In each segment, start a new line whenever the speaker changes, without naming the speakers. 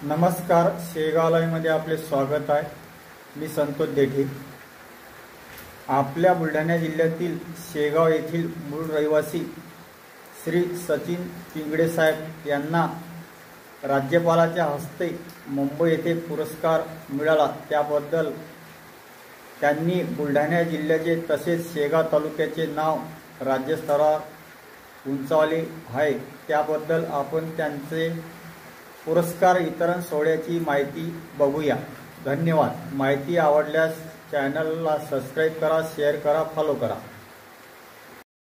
नमस्कार, शेगाव लाईव्हमध्ये आपले स्वागत आहे। मी संतोष देठे। आपल्या बुलढाणा जिल्ह्यातील शेगाव येथील मूळ रहिवासी श्री सचिन पिंगळे साहेब यांना राज्यपालाच्या हस्ते मुंबई येथे पुरस्कार मिळाला। त्याबद्दल त्यांनी बुलढाणा जिल्ह्याचे तसेच शेगाव तालुक्याचे नाव राज्यस्तरावर उंचावले आहे। त्याबद्दल आपण त्यांचे पुरस्कार वितरण सोहळ्याची माहिती बघूया। धन्यवाद। माहिती आवडल्यास चॅनलला सबस्क्राइब करा, शेअर करा, फॉलो करा।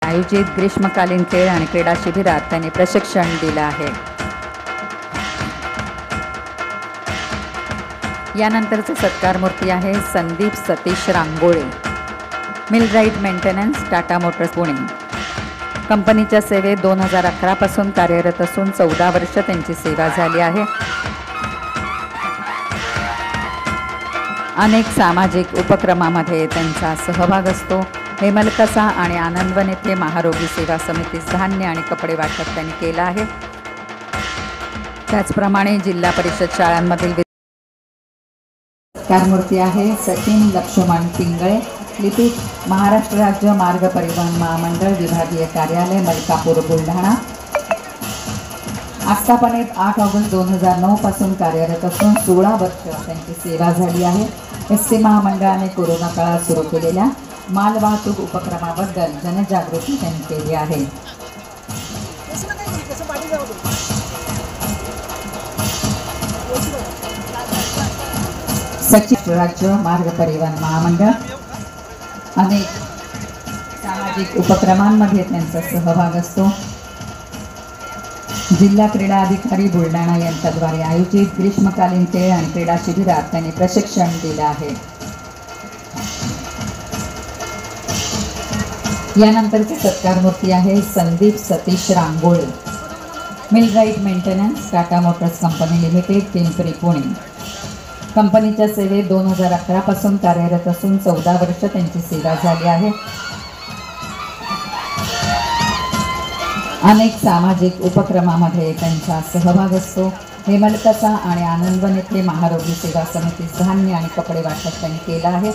आयोजित ग्रीष्मकालीन खेळ आणि क्रीडा शिबिरात त्यांनी प्रशिक्षण दिले आहे। यानंतरचे सत्कार मूर्ती आहे Sandeep Satish Rangole, millwright maintenance, Tata motors Pune. कंपनीच्या सेवेत 2011 पासून कार्यरत असून 14 वर्ष त्यांची सेवा झाली आहे। अनेक सामाजिक उपक्रमामध्ये त्यांचा सहभाग असतो। हेमलकसा आणि आनंदवन येथे महारोगी सेवा समितीस धान्य आणि कपडे वाटप त्यांनी केला आहे। त्याचप्रमाणे जिल्हा परिषद शाळांमधील मूर्ती आहे सचिन लक्ष्मण पिंगळे, लिपिक, महाराष्ट्र राज्य मार्ग परिवहन महामंडळ विभागीय कार्यालय मलकापूर बुलढाणा। आस्थापनेत 8 ऑगस्ट 2009 पासून कार्यरत असून 16 वर्ष त्यांची सेवा झाली आहे। एसटी महामंडळाने कोरोना काळात सुरू केलेल्या मालवाहतूक उपक्रमाबद्दल जनजागृती त्यांनी केली आहे। सचिव राज्य मार्ग परिवहन महामंडळ अनेक सामाजिक उपक्रमांमध्ये त्यांचा सहभाग असतो। जिल्हा क्रीडा अधिकारी बुलढाणा यांच्याद्वारे आयोजित ग्रीष्मकालीन खेळ आणि क्रीडा शिबिरात त्यांनी प्रशिक्षण दिले आहे। यानंतरची सत्कार मूर्ती आहे Sandeep Satish Rangole, millwright maintenance, Tata motors company limited, Pimpri Pune. कंपनीच्या सेवेत 2011 पासून कार्यरत असून 14 वर्ष त्यांची सेवा झाली आहे। अनेक सामाजिक उपक्रमामध्ये त्यांचा सहभाग असतो। हेमलकसा आणि आनंदवन येथे महारोगी सेवा समितीस धान्य आणि कपडे वाटप त्यांनी केला आहे।